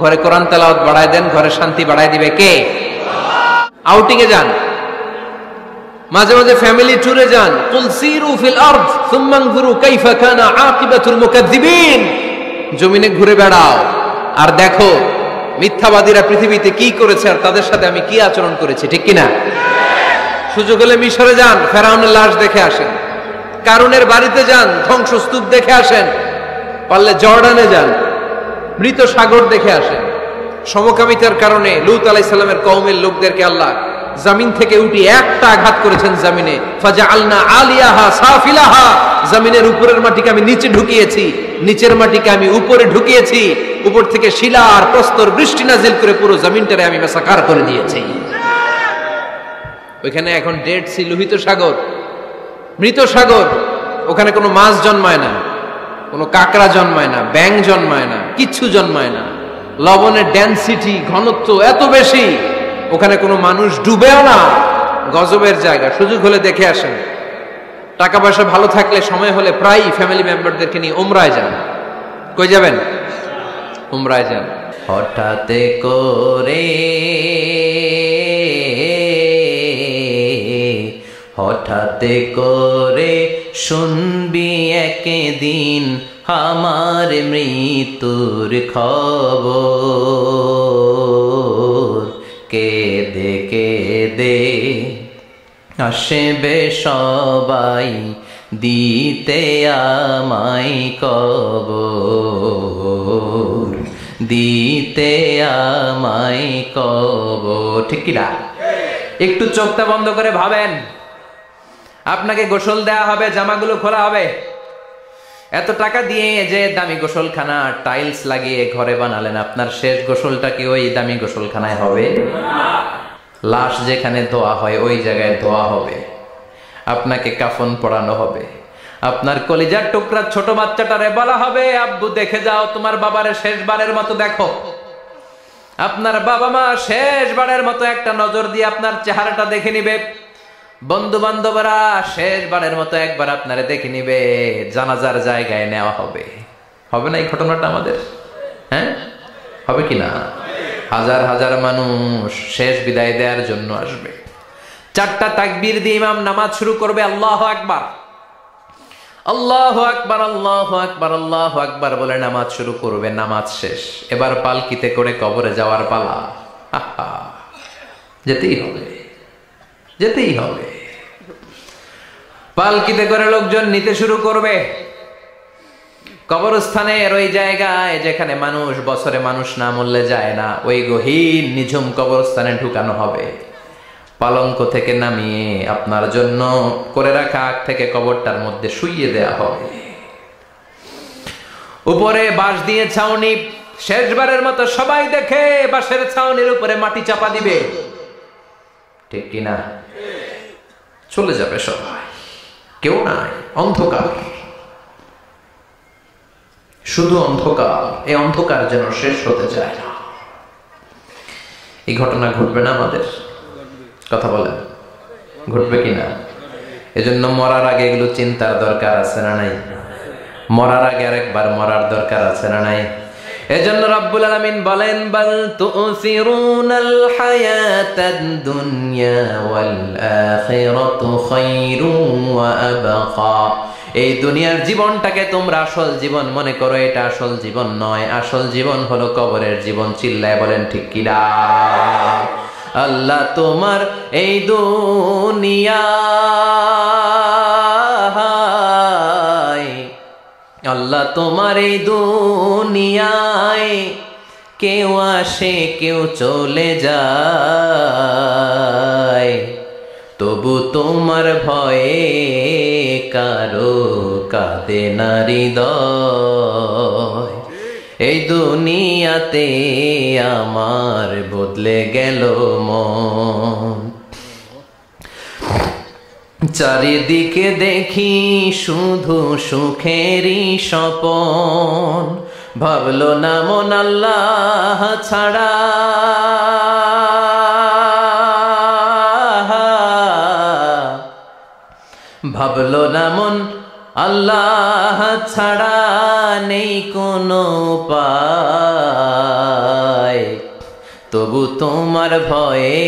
ঘরে কোরআন তেলাওয়াত বাড়ায় দেন, ঘরে শান্তি বাড়ায় দিবে কে? আউটিং এ যান, মাঝে মাঝে ফ্যামিলি ট্যুরে যান। কুল সিরু ফিল আরদ সুম্মা আনজুরু কাইফা কানা আকিবাতুল মুকাজ্জিবিন, জমিনে ঘুরে বেড়াও আর দেখো মিথ্যাবাদীরা পৃথিবীতে কি করেছে আর তাদের সাথে আমি কি আচরণ করেছি। ঠিক কিনা? সুযোগ হলে মিশরে যান, ফেরাউনের লাশ দেখে আসেন। কারুনের বাড়িতে যান, ধ্বংসস্তূপ দেখে আসেন। পারলে জর্ডানে যান, মৃত সাগর দেখে আসেন। সমকামিতার কারণে লূত আলাইহিস সালামের কওমের লোকদেরকে আল্লাহ জমিন থেকে উঠে একটা আঘাত করেছেন জমিনে, ফাজআলনা আলিয়াহা সাফিলাহা, জমিনের উপরের মাটিকে আমি নিচে ঢুকিয়েছি, নিচের মাটিকে আমি উপরে ঢুকিয়েছি, উপর থেকে শিলা আর প্রস্তর বৃষ্টি নাজিল করে পুরো জমিনটারে আমি মাসাকার করে দিয়েছি। ওইখানে এখন ডেড সি, লোহিত সাগর, মৃত সাগর, ওখানে কোনো মাছ জন্মায় না, কোনো কাঁকড়া জন্মায় না, ব্যাঙ জন্মায় না, কিচ্ছু জন্মায় না। লবণের ডেনসিটি, ঘনত্ব এত বেশি, ওখানে কোনো মানুষ ডুবেও না। গজবের জায়গা, সুযোগ হলে দেখে আসেন। টাকা পয়সা ভালো থাকলে সময় হলে প্রায় ফ্যামিলি মেম্বারদেরকে নিয়ে উমরায় যান। কই যাবেন? উমরায় যান। হঠাৎ করে, হঠাৎ করে শুনবি একদিন আমার মৃত্যুর খবর, কেঁদে কেঁদে আসবে সবাই দিতে আমায় কবর, দিতে আমায় কবর। ঠিক কি না? একটু চোখটা বন্ধ করে ভাবেন, আপনাকে গোসল দেয়া হবে, জামাগুলো খোলা হবে, এত টাকা দিয়ে যে দামি গোসলখানা টাইলস লাগিয়ে ঘরে বানালেন, আপনার শেষ গোসলটা কি ওই দামি গোসলখানায় হবে? লাশ যেখানে ধোয়া হয় ওই জায়গায় ধোয়া হবে, আপনাকে কাফন পরানো হবে, আপনার কলিজার টুকরা ছোট বাচ্চাটারে বলা হবে আব্বু দেখে যাও তোমার বাবারে শেষবারের মতো দেখো। আপনার বাবা মা শেষবারের মতো একটা নজর দিয়ে আপনার চেহারাটা দেখে নিবে, বন্ধু বান্ধবরা শেষবারের মতো একবার আপনারে দেখে নিবে, জানাজার জায়গায় নেওয়া হবে। হবে না এই ঘটনাটা আমাদের? হ্যাঁ, হবে কিনা? হাজার হাজার মানুষ শেষ বিদায় দেওয়ার জন্য আসবে। চারটা তাকবীর দিয়ে ইমাম নামাজ শুরু করবে, আল্লাহু আকবার, আল্লাহু আকবার, আল্লাহু আকবার, আল্লাহু আকবার বলে নামাজ শুরু করবে। নামাজ শেষ, এবার পালকিতে করে কবরে যাওয়ার পালা। আহা, যেতেই হবে, যেতেই হবে। পালকিতে করে লোকজন নিতে শুরু করবে। কবরস্থানের ওই জায়গায় যেখানে মানুষ বছরে মানুষ না মরলে যায় না, ওই গহীন নিঝুম কবরস্থানে ঢুকানো হবে। পালঙ্ক থেকে নামিয়ে আপনার জন্য করে রাখা আগ থেকে কবরটার মধ্যে শুইয়ে দেয়া হবে। উপরে বাঁশ দিয়ে ছাউনি, শেষবারের মতো সবাই দেখে বাঁশের ছাউনির উপরে মাটি চাপা দিবে। ঠিক কিনা? চলে যাবে সবাই, কেউ নাই, অন্ধকার, শুধু অন্ধকার। এই অন্ধকার যেন শেষ হতে চায় না। এই ঘটনা ঘটবে না আমাদের? কথা বলেন, ঘটবে কিনা? এজন্য মরার আগে এগুলো চিন্তার দরকার আছে না নাই? মরার আগে আরেকবার মরার দরকার আছে না নাই? এজন্য রব্বুল আলামিন বলেন, বাল তুসিরুনাল হায়াতাদ দুনিয়া ওয়াল আখিরাতু খায়রুন ওয়া আবকা। এই দুনিয়ার জীবনটাকে তোমরা আসল জীবন মনে করো, এটা আসল জীবন নয়। আসল জীবন হলো কবরের জীবন। চিল্লায় বলেন ঠিক কিনা? আল্লাহ তোমার এই দুনিয়া, আল্লাহ তোমার এই দুনিয়ায় কেউ আসে কেউ চলে যায়, তবু তোমার ভয়ে কারো কাঁদে না হৃদয়। এই দুনিয়াতে আমার বদলে গেল মন, চারিদিকে দেখি শুধু সুখেরই স্বপন। ভাবলো না মন আল্লাহ ছাড়া, ভাবলো না মন আল্লাহ ছাড়া নেই কোনো উপায়, তবু তোমার ভয়ে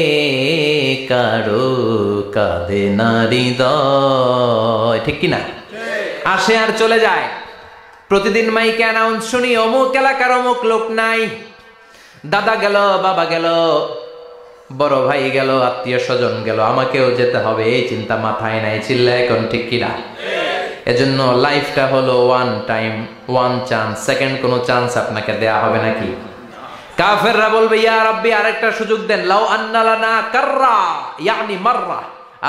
কারো কাঁদে না হৃদয়। ঠিক কিনা? আসে আর চলে যায়। প্রতিদিন মাইকে অ্যানাউন্স শুনি, অমুক এলাকার অমুক লোক নাই, দাদা গেল, বাবা গেল, বড় ভাই গেল, আত্মীয় স্বজন গেল, আমাকেও যেতে হবে, এই চিন্তা মাথায় নাই। চিল্লায় এখন ঠিক কিনা? এজন্য লাইফটা হলো one time, one chance, second কোনো চান্স আপনাকে দেয়া হবে নাকি? কাফেররা বলবে ইয়া রাব্বি আরেকটা সুযোগ দেন, লাউ আন্না লানা কাররা ইয়ানি মাররা,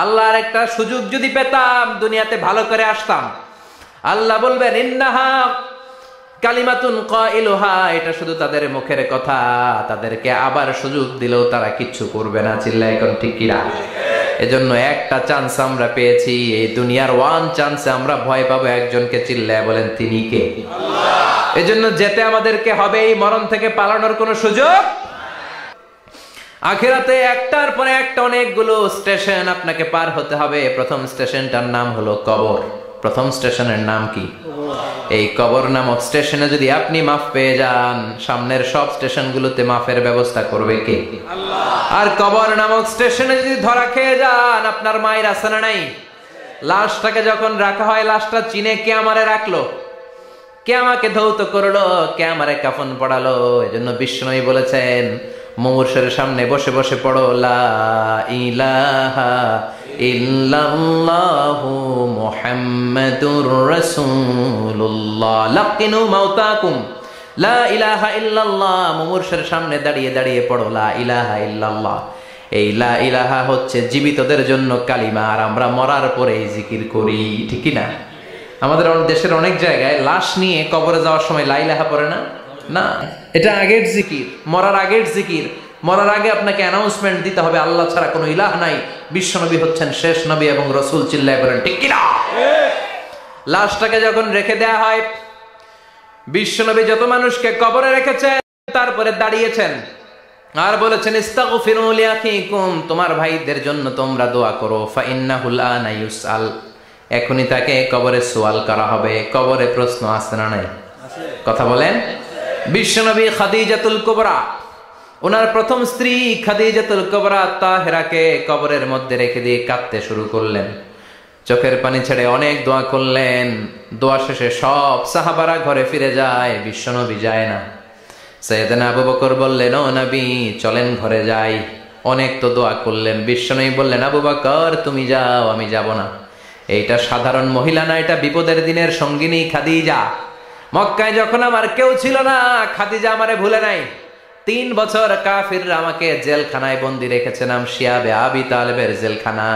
আল্লাহ আরেকটা সুযোগ যদি পেতাম দুনিয়াতে ভালো করে আসতাম। আল্লাহ বলবেন ইন্নাহা কালিমাতুন কাইলুহা, এটা শুধু তাদের মুখের কথা, তাদেরকে আবার সুযোগ দিলেও তারা কিচ্ছু করবে না। চিল্লায় এখন ঠিক কিনা? এজন্য একটা চান্স আমরা পেয়েছি, এই দুনিয়ার ওয়ান চান্সে আমরা ভয় পাবো একজনকে। চিল্লায় বলেন তিনি কে? আল্লাহ। এজন্য যেতে আমাদেরকে হবে, এই মরণ থেকে পালানোর কোনো সুযোগ। আখিরাতে একটার পরে একটা অনেকগুলো স্টেশন আপনাকে পার হতে হবে। প্রথম স্টেশনটার নাম হলো কবর। প্রথম স্টেশনের নাম কি? এই কবর নামক স্টেশনে যদি আপনি মাফ পেয়ে যান, সামনের সব স্টেশনগুলোতে মাফের ব্যবস্থা করবে কে? আল্লাহ। আর কবর নামক স্টেশনে যদি ধরা খেয়ে যান, আপনার মায়ের আছে না নাই? লাশটাকে যখন রাখা হয়, লাশটা চিনে কে আমারে রাখলো, কে আমাকে ধৌত করলো, কে আমারে কাফন পড়ালো। এজন্য বিষ্ণুই বলেছেন মুমূর্ষের সামনে বসে বসে পড়ো লা ইলাহা ইল্লাল্লাহু মুহাম্মাদুর রাসূলুল্লাহ লাকিনু মাউতাকুম লা ইলাহা ইল্লাল্লাহ। মুমূর্ষের সামনে দাঁড়িয়ে দাঁড়িয়ে পড়ো লা ইলাহা ইল্লাল্লাহ। এই লা ইলাহা হচ্ছে জীবিতদের জন্য কালিমা, আর আমরা মরার পরে এই জিকির করি, ঠিক কি না? আমাদের দেশের অনেক জায়গায় লাশ নিয়ে কবরে যাওয়ার সময় লা ইলাহা পড়ে না। না, এটা আগের জিকির, মরার আগের জিকির। মরার আগে আপনাকে অ্যানাউন্সমেন্ট দিতে হবে আল্লাহ ছাড়া কোনো ইলাহ নাই, বিশ্বনবী হচ্ছেন শেষ নবী এবং রাসূল। চিল্লায় বলেন ঠিক কি না? লাশটাকে যখন রেখে দেয়া হয়, বিশ্বনবী যত মানুষকে কবরে রেখেছেন তারপরে দাঁড়িয়েছেন আর বলেছেন ইস্তাগফিরু লিআখিকুম, তোমার ভাইদের জন্য তোমরা দোয়া করো। ফাইন্নাহুল আনা ইউসআল, এখনই তাকে কবরে সওয়াল করা হবে। কবরে প্রশ্ন আছে না নাই? কথা বলেন। বিশ্বনবী খাদিজাতুল কুবরা, ওনার প্রথম স্ত্রী খাদিজাতুল কুবরা তাহেরাকে কবরের মধ্যে রেখে দিয়ে কাঁদতে শুরু করলেন, চোখের পানি ছেড়ে অনেক দোয়া করলেন। দোয়া শেষে সব সাহাবারা ঘরে ফিরে যায়, বিশ্বনবী যায় না। সাইয়েদনা আবু বকর বললেন ও নবী চলেন ঘরে যাই, অনেক তো দোয়া করলেন। বিশ্বনবী বললেন আবু বকর তুমি যাও, আমি যাব না। এইটা সাধারণ মহিলা না, এটা বিপদের দিনের সঙ্গিনী খাদিজা। মক্কায় যখন আমার কেউ ছিল না, খাদিজা আমারে ভুলে নাই। 3 বছর কাফিররা আমাকে জেলখানায় বন্দি রেখেছে, নাম শিয়াবে আবি তালেবের জেলখানা।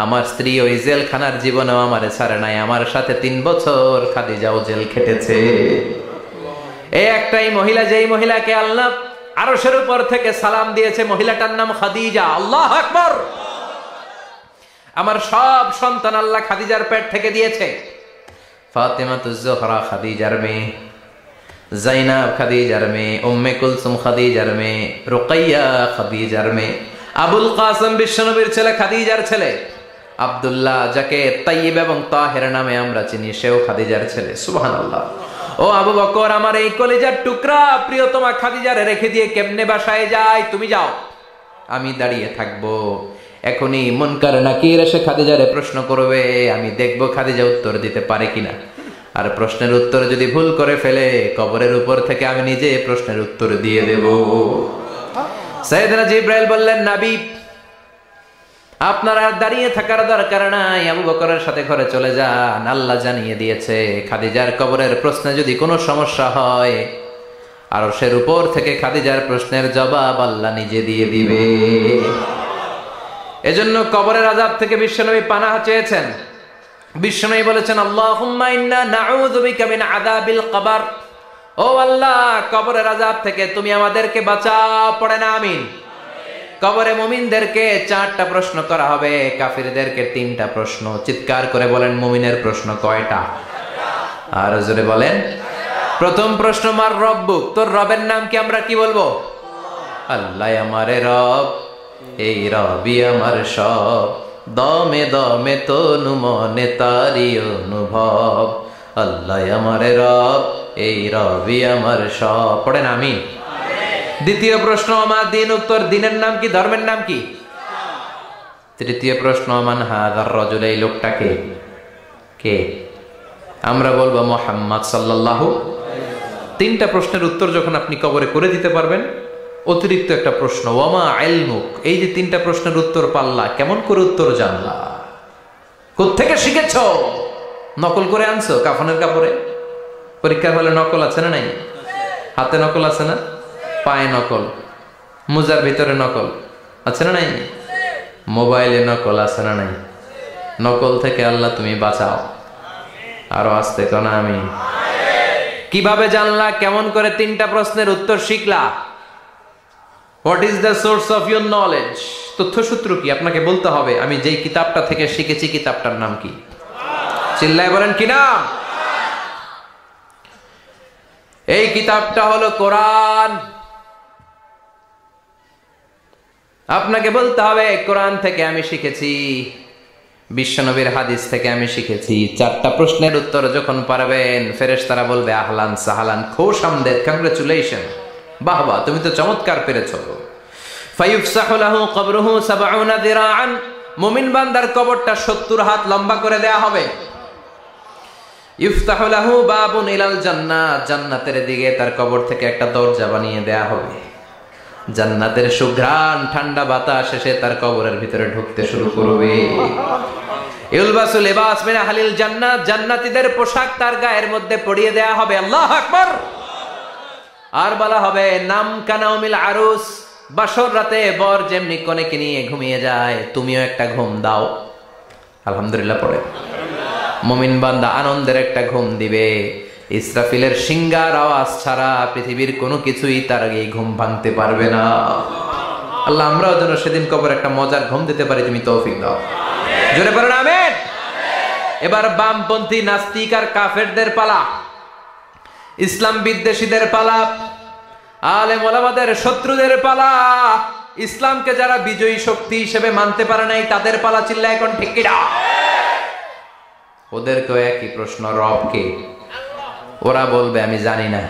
আমার স্ত্রী ওই জেলখানার জীবনেও আমারে ছাড়ে নাই, আমার সাথে 3 বছর খাদিজাও জেল খেটেছে। এই একটাই মহিলা, যেই মহিলাকে আল্লাহ আরশের উপর থেকে সালাম দিয়েছে, মহিলাটার নাম খাদিজা। আল্লাহু আকবার। আমার সব সন্তান আল্লাহ খাদিজার পেট থেকে দিয়েছে। ফাতেমাতুজ জোহরা খাদিজার মেয়ে, জাইনাব খাদিজার মেয়ে, উম্মে কুলসুম খাদিজার মেয়ে, রুকাইয়া খাদিজার মেয়ে, আবুল কাসেম বিশ্বনবীর ছেলে খাদিজার ছেলে, আব্দুল্লাহ যাকে তাইয়্যিব এবং তাহের নামে আমরা চিনি, সেও খাদিজার ছেলে। সুবহানাল্লাহ। ও আবু বকর, আমার এই কলিজার টুকরা প্রিয়তমা খাদিজারে রেখে দিয়ে কেমনে বাসায় যায়? তুমি যাও, আমি দাঁড়িয়ে থাকবো। এখনই মুনকার নাকির এসে খাদিজারে প্রশ্ন করবে, আমি দেখবো খাদিজা উত্তর দিতে পারে কিনা। আর প্রশ্নের উত্তর যদি ভুল করে ফেলে, কবরের উপর থেকে আমি নিজে প্রশ্নের উত্তর দিয়ে দেব। সাইয়েদনা জিবরাইল বললেন নবী আপনার আর দাঁড়িয়ে থাকার দরকার নাই, আবু বকরের সাথে ঘরে চলে যান। আল্লাহ জানিয়ে দিয়েছে খাদিজার কবরের প্রশ্নে যদি কোনো সমস্যা হয়, আরশের উপর থেকে খাদিজার প্রশ্নের জবাব আল্লাহ নিজে দিয়ে দিবে। এজন্য কবরের আযাব থেকে বিশ্বনবী পানাহ চেয়েছেন। বিশ্বনবী বলেছেন আল্লাহুম্মা ইন্না নাউযু বিকা মিন আযাবিল কবর, ও আল্লাহ কবরের আযাব থেকে তুমি আমাদেরকে বাঁচাও। পড়ে না আমিন। কবরে মুমিনদেরকে 4টা প্রশ্ন করা হবে, কাফিরদেরকে 3টা প্রশ্ন। চিৎকার করে বলেন মুমিনের প্রশ্ন কয়টা? আর জোরে বলেন। প্রথম প্রশ্ন মার রব্বুক, তোর রবের নাম কি? আমরা কি বলবো? আল্লাহ আমারে রব, এই রবি আমার সব, দমে দমে তনু মনে তারি অনুভব। আল্লাহ আমারে রব, এই রবি আমার সব। পড়েন আমিন। দ্বিতীয় প্রশ্ন আমার দিন, উত্তর দিনের নাম কি? ধর্মের নাম কি? তৃতীয় প্রশ্ন মান হাযার রাজুল, এই লোকটাকে কে? আমরা বলবো মুহাম্মদ সাল্লাল্লাহু। 3টা প্রশ্নের উত্তর যখন আপনি কবরে করে দিতে পারবেন, অতিরিক্ত একটা প্রশ্ন ওয়ামা ইলমুক, এই যে 3টা প্রশ্নের উত্তর পাল্লা, কেমন করে উত্তর জানলা? কোত্থেকে শিখেছ? নকল করে আনছো কাফনের কাপড়ে? পরীক্ষার হলে নকল আছে না নাই? হাতে নকল আছে না? পায়ে নকল, মোজার ভিতরে নকল আছে না নাই? মোবাইলে নকল আছে না নাই? নকল থেকে আল্লাহ তুমি বাঁচাও। আরো আসতে কোন আমি। কিভাবে জানলা? কেমন করে? 3টা প্রশ্নের উত্তর শিখলা। What is the source of your knowledge? তথ্যসূত্র কি? আপনাকে বলতে হবে আমি যেই কিতাবটা থেকে শিখেছি কিতাবটার নাম কি। চিল্লায় বলেন কি নাম? এই কিতাবটা হলো কোরআন। আপনাকে বলতে হবে কোরআন থেকে আমি শিখেছি, বিশ্বনবীর হাদিস থেকে আমি শিখেছি। 4টা প্রশ্নের উত্তর যখন পারবেন, ফেরেশতারা বলবে আহলান সাহালান, খোশ আমদেদ, কংগ্রেচুলেশন, বাহ বাহ, তুমি তো চমৎকার পেরেছো। ফায়ুফসাহু লাহু কবরুহু 70 দিরাআন, মুমিন বান্দার কবরটা 70 হাত লম্বা করে দেয়া হবে। ইফতাহু লাহু বাবুন ইলাল জান্নাহ, জান্নাতের দিকে তার কবর থেকে একটা দরজা বানিয়ে দেয়া হবে। জান্নাতের সুঘ্রাণ ঠান্ডা বাতাস এসে তার কবরের ভিতরে ঢুকতে শুরু করবে। ইলবাসু লিবাস মিন আহলিল জান্নাত, জান্নাতীদের পোশাক তার গায়ের মধ্যে পরিয়ে দেয়া হবে। আল্লাহু আকবার। আর বলা হবে নাম কানাউমিল আরুস, বাসর রাতে বর যেমনি কনেকে নিয়ে ঘুমিয়ে যায়, তুমিও একটা ঘুম দাও। আলহামদুলিল্লাহ পড়ে মুমিন বান্দা আনন্দের একটা ঘুম দিবে। ইসরাফিলের সিংগার আওয়াজ ছাড়া পৃথিবীর কোনো কিছুই তার এই ঘুম ভাঙতে পারবে না। আল্লাহ আমরাও যেন সেদিন কবর একটা মজার ঘুম দিতে পারি, তুমি তৌফিক দাও। জোরে বলেন আমিন। এবার বামপন্থী নাস্তিক আর কাফেরদের পালা, ইসলাম বিদ্বেষীদের পালা, আলেম ওলামাদের শত্রুদের পালা, ইসলামকে যারা বিজয়ী শক্তি হিসেবে মানতে পারে নাই তাদের পালা। চিল্লা এখন ঠিক কিনা? ওদেরকেও একই প্রশ্ন, রব কে? ওরা বলবে আমি জানি না।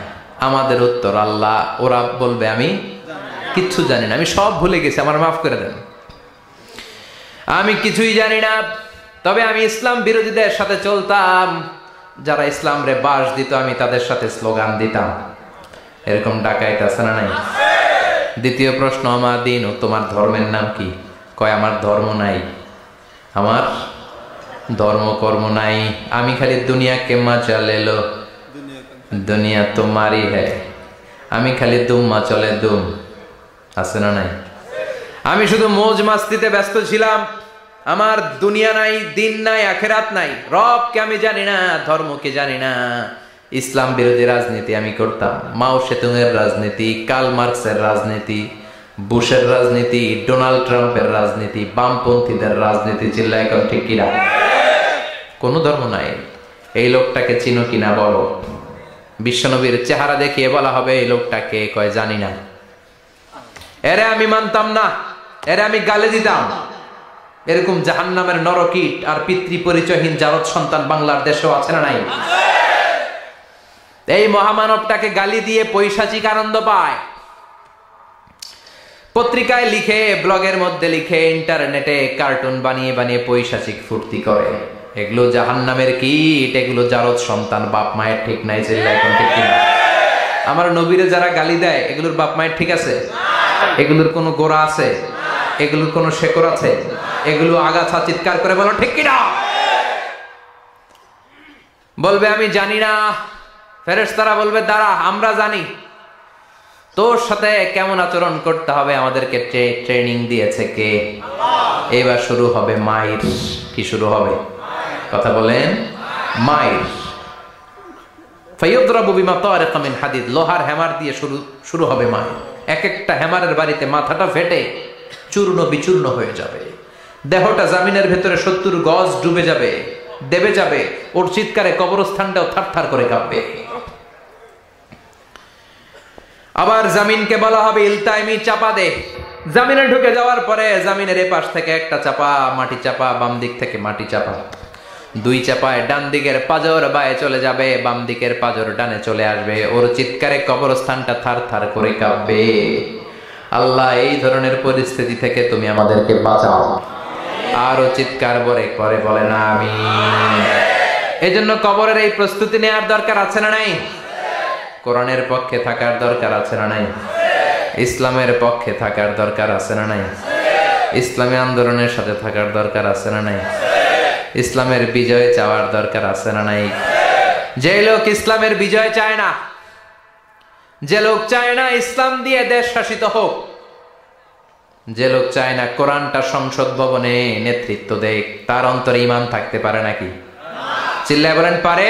আমাদের উত্তর আল্লাহ। ওরা বলবে আমি কিচ্ছু জানি না, আমি সব ভুলে গেছি, আমার মাফ করে দেন, আমি কিছুই জানি না। তবে আমি ইসলাম বিরোধীদের সাথে চলতাম, যারা ইসলাম রে বাস দিত আমি তাদের সাথে স্লোগান দিতাম। এরকম ডাকাইত আছে না নাই? দ্বিতীয় প্রশ্ন, আমার দিন ও তোমার ধর্মের নাম কি? কয় আমার ধর্ম নাই, আমার ধর্ম কর্ম নাই, আমি খালি দুনিয়া কে মজা লেলো, দুনিয়া তোমারই হ্যায়, আমি খালি দুম্মা চলে দুম। আছে না নাই? আমি শুধু মৌজ মাস্তিতে ব্যস্ত ছিলাম, আমার দুনিয়া নাই, দিন নাই, আখেরাত নাই, রবকে আমি জানি না, ধর্মকে জানি না। ইসলাম বিরোধী রাজনীতি আমি করতাম, মাও সেতুংয়ের রাজনীতি, কার্ল মার্কসের রাজনীতি, বুশের রাজনীতি, ডোনাল্ড ট্রাম্পের রাজনীতি, বামপন্থীদের রাজনীতি। চিল্লা এখন ঠিক কিনা? কোনো ধর্ম নাই। এই লোকটাকে চিনো কিনা বলো। বিশ্বনবীর চেহারা দেখিয়ে বলা হবে এই লোকটাকে, কয় জানি না। এরে আমি মানতাম না, এরে আমি গালে দিতাম। এরকম জাহান্নামের নরকীট আর পিতৃ পরিচয়হীন জারদ সন্তান বাংলার দেশেও আছে না নাই? এই মহামানবটাকে গালি দিয়ে পৈশাচিক আনন্দ পায়। পত্রিকায় লিখে, ব্লগের মধ্যে লিখে, ইন্টারনেটে কার্টুন বানিয়ে বানিয়ে পৈশাচিক ফুর্তি করে। এগুলো জাহান্নামের কীট, এগুলো জারদ সন্তান, বাপ মায়ের ঠিক নাই। চিল্লা এখন ঠিক কিনা? আমার নবীরে যারা গালি দেয় এগুলোর বাপ মায়ের ঠিক আছে? এগুলোর কোনো গোড়া আছে? এগুলোর কোনো শেকড় আছে? এগুলো আগাছা চিৎকার করে বলো ঠিক কিনা? বলবে আমি জানি না। ফেরেশতারা বলবে দাঁড়া, আমরা জানি। তোর সাথে কেমন আচরণ করতে হবে আমাদেরকে ট্রেনিং দিয়েছে কে? এবার শুরু হবে মাইর। কি শুরু হবে? কথা বলেন, মাইর। ফায়ুদরাবু বিমা তারিকা মিন হাদিদ, লোহার হ্যামার দিয়ে শুরু হবে মাইর। এক একটা হ্যামারের বাড়িতে মাথাটা ফেটে চূর্ণ বিচূর্ণ হয়ে যাবে, দেহটা জামিনের ভেতরে 70 গজ ডুবে যাবে, দেবে যাবে। ওর চিৎকারে কবরস্থানটাও থারথার করে কাঁপবে। আবার জামিনকে বলা হবে ইলতাইমি, চাপা দে। জামিনে ঢুকে যাওয়ার পরে জামিনের এপাশ থেকে একটা চাপা, মাটি চাপা, বাম দিক থেকে মাটি চাপা, 2 চাপায় ডান দিকের পাজর বায়ে চলে যাবে, বাম দিকের পাজর ডানে চলে আসবে। ওর চিৎকারে কবরস্থানটা থার থার করে কাঁপবে। আল্লাহ এই ধরনের পরিস্থিতি থেকে তুমি আমাদেরকে বাঁচাও। আরো চিৎকার করে বলে না আমি। এই জন্য কবরের এই প্রস্তুতি নেওয়ার দরকার আছে না নাই? কোরআনের পক্ষে থাকার দরকার আছে না নাই? ইসলামের পক্ষে থাকার দরকার আছে না নাই? ইসলামী আন্দোলনের সাথে থাকার দরকার আছে না নাই? ইসলামের বিজয় চাওয়ার দরকার আছে না নাই? যে লোক ইসলামের বিজয় চায় না, যে লোক চায় না ইসলাম দিয়ে দেশ শাসিত হোক, যে লোক চায় না কোরআনটা সংসদ ভবনে নেতৃত্ব দেখ, তার অন্তরে ঈমান থাকতে পারে নাকি? চিল্লায় বলেন পারে?